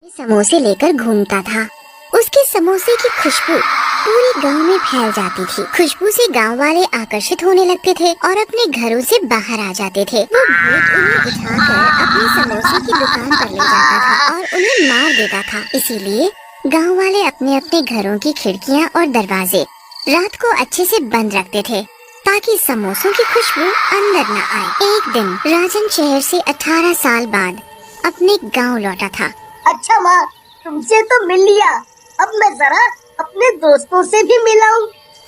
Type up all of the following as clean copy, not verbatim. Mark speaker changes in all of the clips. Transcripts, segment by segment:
Speaker 1: समोसे लेकर घूमता था। उसके समोसे की खुशबू पूरे गांव में फैल जाती थी। खुशबू से गांव वाले आकर्षित होने लगते थे और अपने घरों से बाहर आ जाते थे। वो भूत उन्हें उठाकर अपनी समोसे की दुकान पर ले जाता था और उन्हें मार देता था। इसीलिए गांव वाले अपने अपने घरों की खिड़कियां और दरवाजे रात को अच्छे से बंद रखते थे ताकि समोसों की खुशबू अंदर न आए। एक दिन राजन शहर से 18 साल बाद अपने गांव लौटा था।
Speaker 2: अच्छा माँ, तुमसे तो मिल लिया, अब मैं जरा अपने दोस्तों से भी मिलाऊं।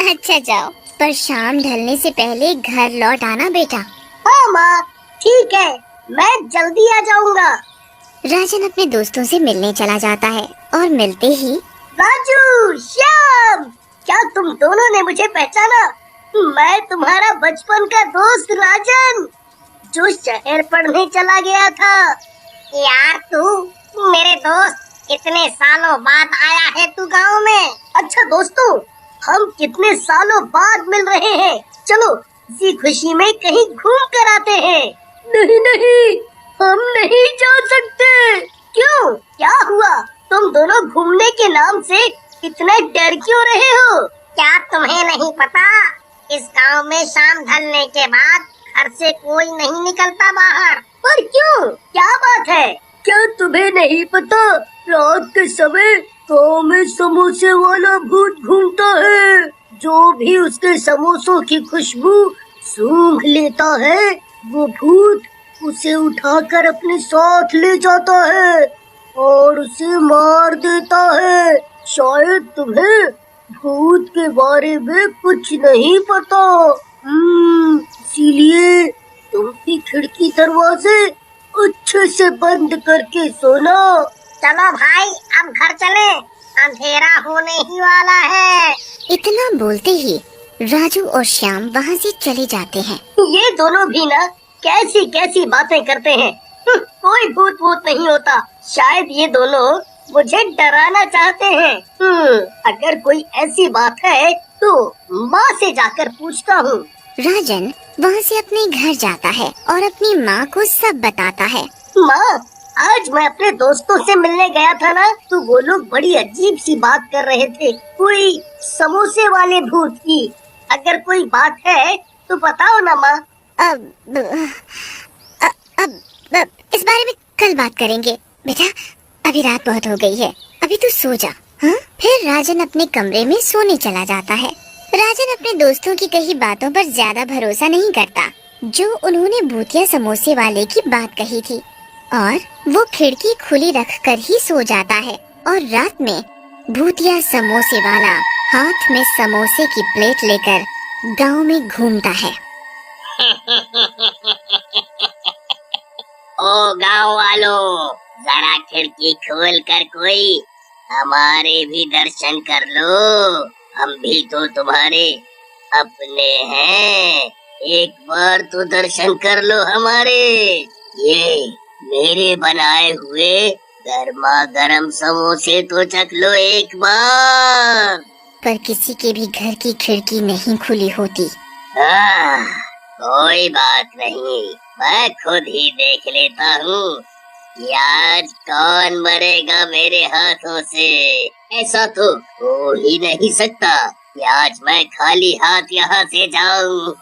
Speaker 1: अच्छा जाओ, पर शाम ढलने से पहले घर लौट आना बेटा।
Speaker 2: हाँ माँ, ठीक है, मैं जल्दी आ जाऊंगा।
Speaker 1: राजन अपने दोस्तों से मिलने चला जाता है और मिलते ही
Speaker 2: राजू, श्याम, क्या तुम दोनों ने मुझे पहचाना? मैं तुम्हारा बचपन का दोस्त राजन, जो शहर पढ़ने चला गया था। यार तू मेरे दोस्त, कितने सालों बाद आया है तू गांव में। अच्छा दोस्तों, हम कितने सालों बाद मिल रहे हैं। चलो इसी खुशी में कहीं घूम कर आते हैं। नहीं नहीं, हम नहीं जा सकते। क्यों, क्या हुआ? तुम दोनों घूमने के नाम से इतने डर क्यों रहे हो? क्या तुम्हें नहीं पता, इस गांव में शाम ढलने के बाद घर से कोई नहीं निकलता बाहर। पर क्यों, क्या बात है? क्या तुम्हें नहीं पता, रात के समय गांव में समोसे वाला भूत घूमता है। जो भी उसके समोसों की खुशबू सूंघ लेता है, वो भूत उसे उठाकर अपने साथ ले जाता है और उसे मार देता है। शायद तुम्हें भूत के बारे में कुछ नहीं पता, इसीलिए तुम भी खिड़की दरवाजे अच्छे से बंद करके सोना। चलो भाई, अब घर चले, अंधेरा होने ही वाला है।
Speaker 1: इतना बोलते ही राजू और श्याम वहाँ से चले जाते हैं।
Speaker 2: ये दोनों भी ना कैसी कैसी बातें करते हैं। कोई भूत भूत नहीं होता। शायद ये दोनों मुझे डराना चाहते हैं। अगर कोई ऐसी बात है तो माँ से जाकर पूछता हूँ।
Speaker 1: राजन वहाँ से अपने घर जाता है और अपनी माँ को सब बताता है।
Speaker 2: माँ, आज मैं अपने दोस्तों से मिलने गया था ना, तो वो लोग बड़ी अजीब सी बात कर रहे थे, कोई समोसे वाले भूत की। अगर कोई बात है तो बताओ ना माँ।
Speaker 1: अब इस बारे में कल बात करेंगे बेटा, अभी रात बहुत हो गई है, अभी तू सो जा। हाँ? फिर राजन अपने कमरे में सोने चला जाता है। राजन अपने दोस्तों की कही बातों पर ज्यादा भरोसा नहीं करता, जो उन्होंने भूतिया समोसे वाले की बात कही थी, और वो खिड़की खुली रखकर ही सो जाता है। और रात में भूतिया समोसे वाला हाथ में समोसे की प्लेट लेकर गांव में घूमता है।
Speaker 2: ओ गांव वालों, जरा खिड़की खोल कर कोई हमारे भी दर्शन कर लो। हम भी तो तुम्हारे अपने हैं, एक बार तो दर्शन कर लो हमारे। ये मेरे बनाए हुए गर्मा गर्म समोसे तो चख लो एक बार।
Speaker 1: पर किसी के भी घर की खिड़की नहीं खुली होती।
Speaker 2: कोई बात नहीं, मैं खुद ही देख लेता हूँ कि आज कौन मरेगा मेरे हाथों से। ऐसा तो हो ही नहीं सकता कि आज मैं खाली हाथ यहाँ से जाऊँ।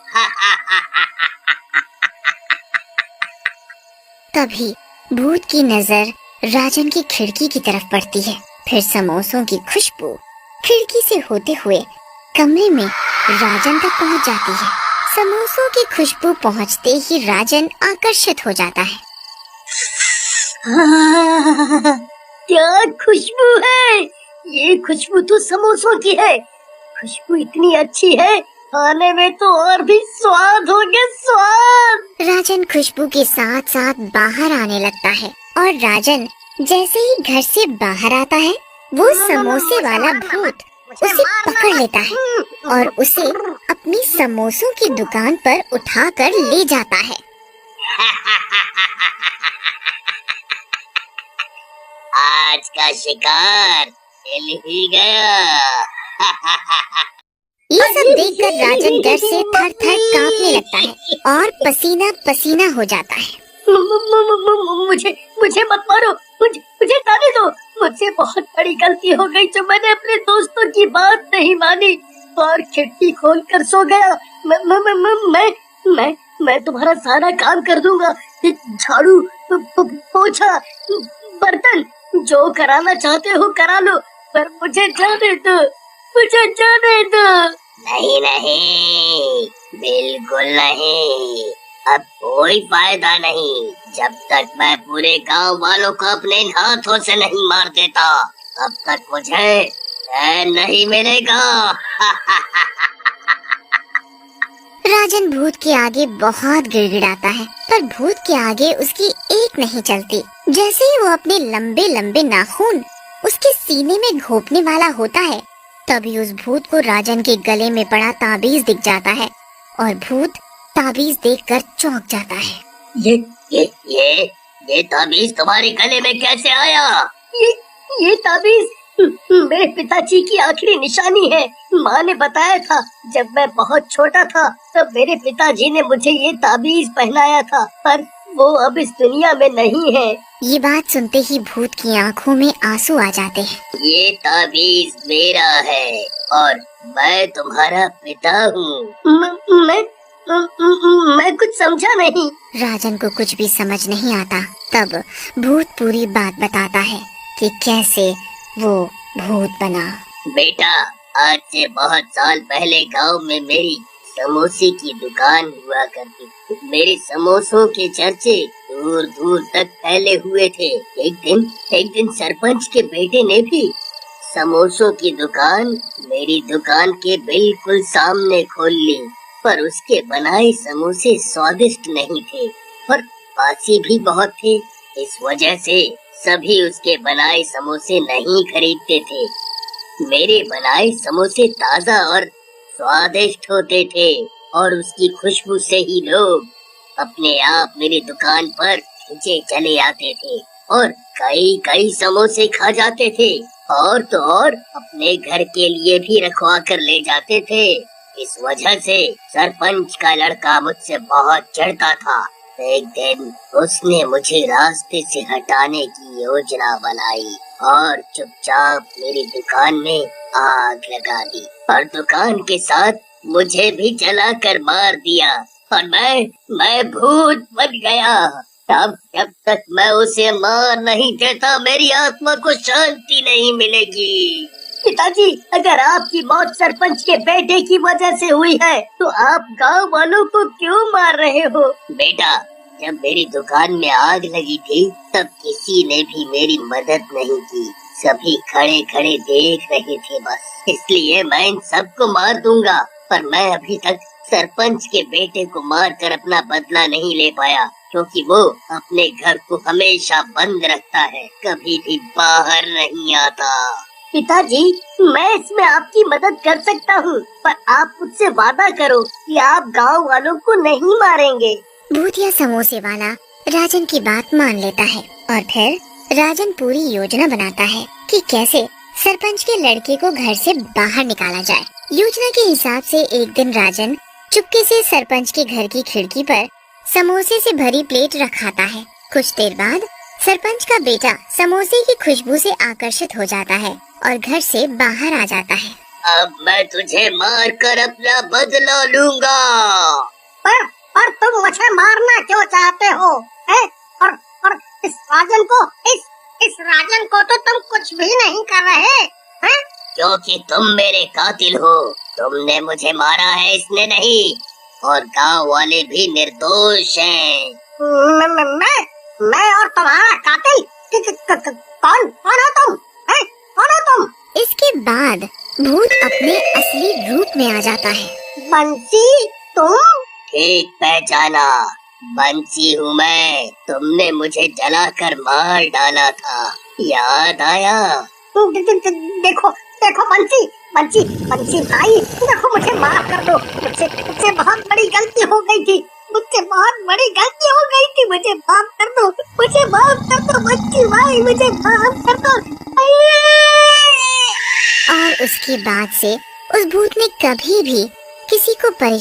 Speaker 1: तभी भूत की नजर राजन की खिड़की की तरफ पड़ती है। फिर समोसों की खुशबू खिड़की से होते हुए कमरे में राजन तक पहुंच जाती है। समोसों की खुशबू पहुंचते ही राजन आकर्षित हो जाता है।
Speaker 2: क्या खुशबू है? ये खुशबू तो समोसों की है। खुशबू इतनी अच्छी है, खाने में तो और भी स्वाद हो गया, स्वाद।
Speaker 1: राजन खुशबू के साथ साथ बाहर आने लगता है और राजन जैसे ही घर से बाहर आता है, वो समोसे वाला भूत उसे पकड़ लेता है और उसे अपनी समोसों की दुकान पर उठाकर ले जाता है।
Speaker 2: आज का शिकार मिल ही गया।
Speaker 1: ये सब देखकर राजन डर से थर-थर कांपने लगता है और पसीना पसीना हो जाता है।
Speaker 2: मुझे मुझे मत मारो, मुझे जाने दो। मुझसे बहुत बड़ी गलती हो गई जो मैंने अपने दोस्तों की बात नहीं मानी और खिड़की खोलकर सो गया। मैं तुम्हारा सारा काम कर दूंगा, झाड़ू, पोछा, बर्तन, जो कराना चाहते हो करा लो, पर मुझे जाने दो, मुझे जाने दो। नहीं नहीं, बिल्कुल नहीं, अब कोई फायदा नहीं। जब तक मैं पूरे गांव वालों को अपने हाथों से नहीं मार देता, तब तक मुझे चैन नहीं मिलेगा।
Speaker 1: राजन भूत के आगे बहुत गिड़गिड़ाता है, पर भूत के आगे उसकी एक नहीं चलती। जैसे ही वो अपने लंबे लंबे नाखून उसके सीने में घोंपने वाला होता है, तभी उस भूत को राजन के गले में पड़ा ताबीज दिख जाता है और भूत ताबीज देखकर चौंक जाता है।
Speaker 2: ये ताबीज तुम्हारे गले में कैसे आया? ये ताबीज मेरे पिताजी की आखिरी निशानी है। माँ ने बताया था जब मैं बहुत छोटा था तब मेरे पिताजी ने मुझे ये ताबीज पहनाया था, पर वो अब इस दुनिया में नहीं है।
Speaker 1: ये बात सुनते ही भूत की आंखों में आंसू आ जाते हैं।
Speaker 2: ये ताबीज मेरा है और मैं तुम्हारा पिता हूँ। मैं कुछ समझा नहीं।
Speaker 1: राजन को कुछ भी समझ नहीं आता। तब भूत पूरी बात बताता है कि कैसे वो भूत बना।
Speaker 2: बेटा, आज से बहुत साल पहले गांव में मेरी समोसे की दुकान हुआ करती थी। मेरे समोसों के चर्चे दूर दूर तक फैले हुए थे। एक दिन सरपंच के बेटे ने भी समोसों की दुकान मेरी दुकान के बिल्कुल सामने खोल ली, पर उसके बनाए समोसे स्वादिष्ट नहीं थे और बासी भी बहुत थे। इस वजह से सभी उसके बनाए समोसे नहीं खरीदते थे। मेरे बनाए समोसे ताजा और स्वादिष्ट होते थे और उसकी खुशबू से ही लोग अपने आप मेरी दुकान पर खींचे चले आते थे और कई समोसे खा जाते थे और तो और अपने घर के लिए भी रखवा कर ले जाते थे। इस वजह से सरपंच का लड़का मुझसे बहुत चिढ़ता था। एक दिन उसने मुझे रास्ते से हटाने की योजना बनाई और चुपचाप मेरी दुकान में आग लगा दी और दुकान के साथ मुझे भी जलाकर मार दिया और मैं भूत बन गया। अब जब तक मैं उसे मार नहीं देता मेरी आत्मा को शांति नहीं मिलेगी। पिताजी, अगर आपकी मौत सरपंच के बेटे की वजह से हुई है तो आप गांव वालों को क्यों मार रहे हो? बेटा, जब मेरी दुकान में आग लगी थी तब किसी ने भी मेरी मदद नहीं की। सभी खड़े खड़े देख रहे थे बस, इसलिए मैं इन सबको मार दूंगा। पर मैं अभी तक सरपंच के बेटे को मारकर अपना बदला नहीं ले पाया, क्योंकि वो अपने घर को हमेशा बंद रखता है, कभी भी बाहर नहीं आता। पिताजी, मैं इसमें आपकी मदद कर सकता हूँ, पर आप मुझसे वादा करो कि आप गांव वालों को नहीं मारेंगे।
Speaker 1: भूतिया समोसे वाला राजन की बात मान लेता है और फिर राजन पूरी योजना बनाता है कि कैसे सरपंच के लड़के को घर से बाहर निकाला जाए। योजना के हिसाब से एक दिन राजन चुपके से सरपंच के घर की खिड़की पर समोसे से भरी प्लेट रखाता है। कुछ देर बाद सरपंच का बेटा समोसे की खुशबू से आकर्षित हो जाता है और घर से बाहर आ जाता है।
Speaker 2: अब मैं तुझे मार कर अपना बदला लूंगा। पर तुम मुझे मारना क्यों चाहते हो? और इस राजन को तो तुम कुछ भी नहीं कर रहे हैं? क्योंकि तुम मेरे कातिल हो। तुमने मुझे मारा है, इसने नहीं, और गांव वाले भी निर्दोष हैं। मैं और तुम्हारा कातिल? कौन हो तुम? कौन हो तुम?
Speaker 1: इसके बाद भूत अपने असली रूप में आ जाता है।
Speaker 2: बंसी, तुम? ठीक पहचाना, बंसी हूँ मैं। तुमने मुझे जलाकर मार डाला था, याद आया? देखो बंसी भाई, देखो मुझे माफ कर दो। मुझसे बहुत बड़ी गलती हो गई थी। मुझे माफ कर दो बंसी भाई, मुझे माफ कर दो।
Speaker 1: और उसके बाद से उस भूत ने कभी भी किसी को परेशान